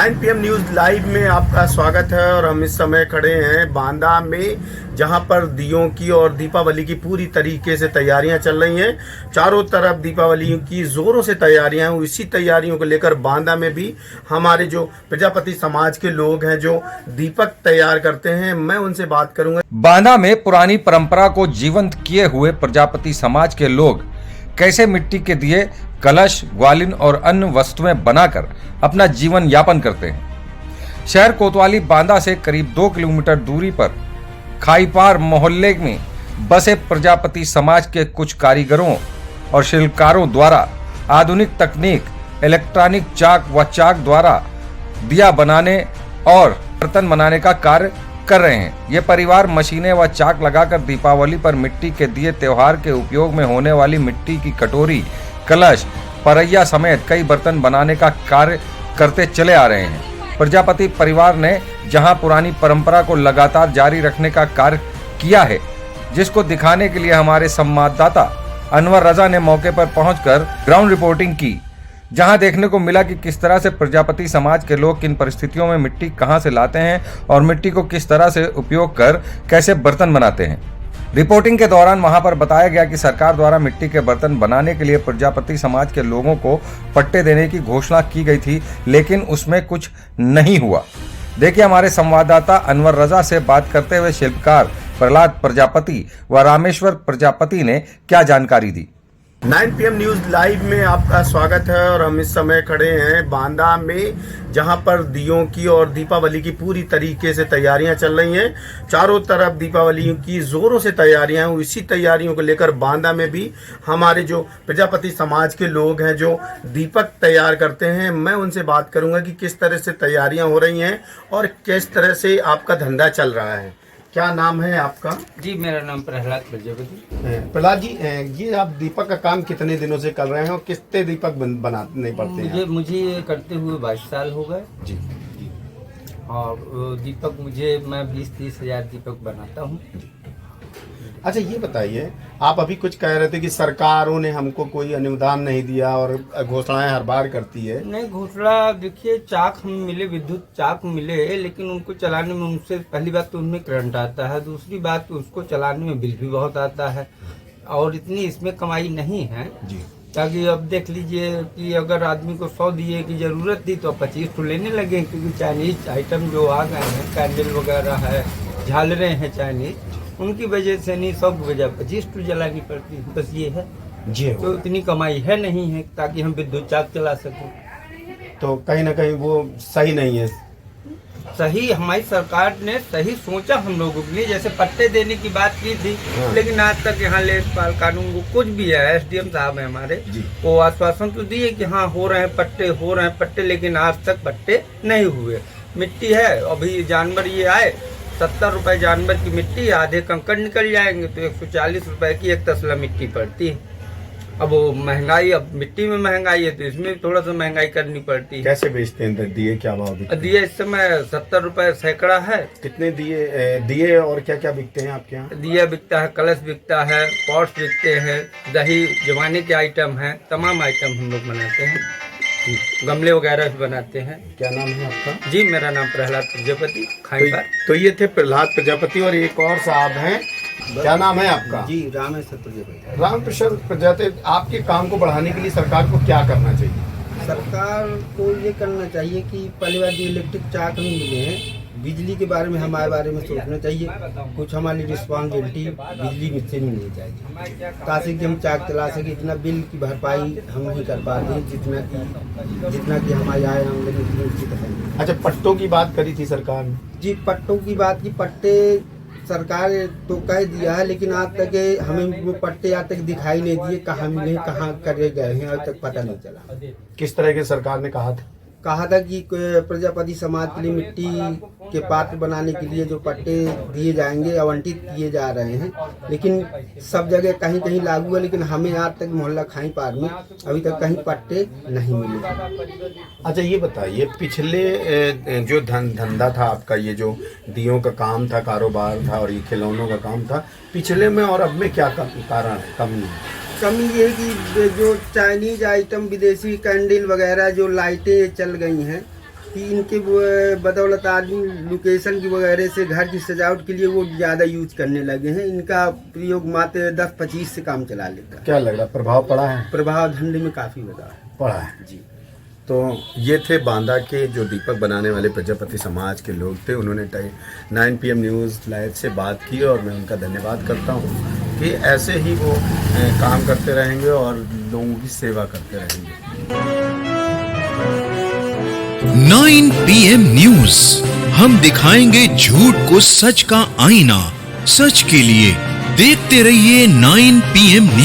9 PM news live में आपका स्वागत है। और हम इस समय खड़े हैं बांदा में, जहां पर दियों की और दीपावली की पूरी तरीके से तैयारियां चल रही हैं। चारों तरफ दीपावली की जोरों से तैयारियां हैं। इसी तैयारियों को लेकर बांदा में भी हमारे जो प्रजापति समाज के लोग हैं जो दीपक तैयार करते हैं, मैं उनसे बात करूंगा। बांदा में पुरानी परंपरा को जीवंत किए हुए प्रजापति समाज के लोग कैसे मिट्टी के दिए, कलश, ग्वालिन और अन्य वस्तुएं बनाकर अपना जीवन यापन करते हैं। शहर कोतवाली बांदा से करीब 2 किलोमीटर दूरी पर खाईपार मोहल्ले में बसे प्रजापति समाज के कुछ कारीगरों और शिल्पकारों द्वारा आधुनिक तकनीक, इलेक्ट्रॉनिक चाक व चाक द्वारा दिया बनाने और बर्तन बनाने का कार्य कर रहे हैं। ये परिवार मशीनें व चाक लगाकर दीपावली पर मिट्टी के दिए, त्योहार के उपयोग में होने वाली मिट्टी की कटोरी, कलश, परैया समेत कई बर्तन बनाने का कार्य करते चले आ रहे हैं। प्रजापति परिवार ने जहां पुरानी परंपरा को लगातार जारी रखने का कार्य किया है, जिसको दिखाने के लिए हमारे संवाददाता अनवर रजा ने मौके पर पहुंचकर ग्राउंड रिपोर्टिंग की, जहां देखने को मिला कि किस तरह से प्रजापति समाज के लोग किन परिस्थितियों में मिट्टी कहां से लाते हैं और मिट्टी को किस तरह से उपयोग कर कैसे बर्तन बनाते हैं। रिपोर्टिंग के दौरान वहां पर बताया गया कि सरकार द्वारा मिट्टी के बर्तन बनाने के लिए प्रजापति समाज के लोगों को पट्टे देने की घोषणा की गई थी, लेकिन उसमें कुछ नहीं हुआ। देखिए हमारे संवाददाता अनवर रजा से बात करते हुए शिल्पकार प्रहलाद प्रजापति व रामेश्वर प्रजापति ने क्या जानकारी दी। 9 PM न्यूज लाइव में आपका स्वागत है। और हम इस समय खड़े हैं बांदा में, जहां पर दियों की और दीपावली की पूरी तरीके से तैयारियां चल रही हैं। चारों तरफ दीपावली की जोरों से तैयारियां हैं। इसी तैयारियों को लेकर बांदा में भी हमारे जो प्रजापति समाज के लोग हैं जो दीपक तैयार करते हैं, मैं उनसे बात करूंगा कि किस तरह से तैयारियां हो रही हैं और किस तरह से आपका धंधा चल रहा है। क्या नाम है आपका? जी, मेरा नाम प्रहलाद प्रजापति। प्रहलाद जी, ये आप दीपक का काम कितने दिनों से कर रहे हैं और कितने दीपक बनाने पड़ते हैं? मुझे ये करते हुए 22 साल हो गए जी। और दीपक मैं 20-30 हजार दीपक बनाता हूँ। अच्छा, ये बताइए, आप अभी कुछ कह रहे थे कि सरकारों ने हमको कोई अनुदान नहीं दिया और घोषणाएं हर बार करती है। नहीं, घोषणा देखिए, चाक हमें मिले, विद्युत चाक मिले, लेकिन उनको चलाने में उनसे पहली बात तो उनमें करंट आता है, दूसरी बात तो उसको चलाने में बिल भी बहुत आता है और इतनी इसमें कमाई नहीं है जी। ताकि अब देख लीजिए कि अगर आदमी को 100 दिए की जरूरत थी तो 25 तो लेने लगे, क्योंकि चाइनीज आइटम जो आ गए हैं, कैंडल वगैरह है, झालरें हैं चाइनीज, उनकी वजह से नहीं 100 की बजाय 25 तो जलानी पड़ती है। बस ये है जी। तो इतनी कमाई है नहीं है ताकि हम विद्युत चाक चला सकें। तो कहीं ना कहीं वो सही नहीं है। सही हमारी सरकार ने सही सोचा हम लोगों के लिए, जैसे पट्टे देने की बात की थी, लेकिन आज तक यहाँ लेखपाल कानून को कुछ भी है, SDM साहब है हमारे, वो आश्वासन तो दिए कि हाँ हो रहे हैं पट्टे, लेकिन आज तक पट्टे नहीं हुए। मिट्टी है, अभी जानवर ये आए, 70 रुपए जानवर की मिट्टी, आधे कंकड़ निकल जाएंगे तो 140 रुपए की एक तसला मिट्टी पड़ती है। अब वो महंगाई, अब मिट्टी में महंगाई है तो इसमें भी थोड़ा सा महंगाई करनी पड़ती है। कैसे बेचते हैं दिए, क्या भाव बिकते हैं? दिए इस समय 70 रुपए सैकड़ा है। कितने दिए और क्या क्या बिकते हैं आपके यहाँ? दिया बिकता है, कलश बिकता है, पॉट्स बिकते हैं, दही जमाने के आइटम है, तमाम आइटम हम लोग बनाते हैं, गमले वगैरह भी बनाते हैं। क्या नाम है आपका? जी, मेरा नाम प्रहलाद प्रजापति, खाईपार। तो ये थे प्रहलाद प्रजापति और एक और साहब हैं। क्या नाम है आपका? जी, रामेश्वर प्रजापति। रामेश्वर प्रजापति, आपके काम को बढ़ाने के लिए सरकार को क्या करना चाहिए? सरकार को ये करना चाहिए कि पहली बार जो इलेक्ट्रिक चाक हमें मिले हैं, बिजली के बारे में हमारे बारे में सोचना चाहिए। कुछ हमारी रिस्पॉन्सिबिलिटी बिजली में से मिलनी चाहिए ताकि हम चाक चला सके। इतना बिल की भरपाई हम नहीं कर पा रहे जितना कि हमारी आय आमदनी इतनी उचित है। अच्छा, पट्टों की बात करी थी सरकार ने? जी, पट्टों की बात की, पट्टे सरकार तो कह दिया है, लेकिन आज तक हमें वो पट्टे आज तक दिखाई नहीं दिए, कहाँ मिले, कहाँ करे गए हैं, आज तक पता नहीं चला। किस तरह के सरकार ने कहा था कि प्रजापति समाज के लिए मिट्टी के पात्र बनाने के लिए जो पट्टे दिए जाएंगे आवंटित किए जा रहे हैं, लेकिन सब जगह कहीं कहीं लागू है, लेकिन हमें आज तक मोहल्ला खाईपार में अभी तक कहीं पट्टे नहीं मिले। अच्छा, ये बताइए, पिछले जो धंधा था आपका, ये जो दियों का काम था, कारोबार था और ये खिलौनों का काम था, पिछले में और अब में क्या कारण है, कमी है? कमी ये कि जो चाइनीज आइटम, विदेशी कैंडल वगैरह जो लाइटें चल गई हैं, कि इनके बदौलत आदमी लोकेशन की वगैरह से घर की सजावट के लिए वो ज़्यादा यूज करने लगे हैं। इनका प्रयोग मात्र 10-25 से काम चला लेता है। क्या लग रहा प्रभाव पड़ा है? प्रभाव धंधे में काफ़ी बड़ा पड़ा है जी। तो ये थे बांदा के जो दीपक बनाने वाले प्रजापति समाज के लोग थे। उन्होंने 9 PM न्यूज़ लाइव से बात की और मैं उनका धन्यवाद करता हूँ कि ऐसे ही वो काम करते रहेंगे और लोगों की सेवा करते रहेंगे। 9 PM न्यूज़, हम दिखाएंगे झूठ को सच का आईना। सच के लिए देखते रहिए 9 PM न्यूज़।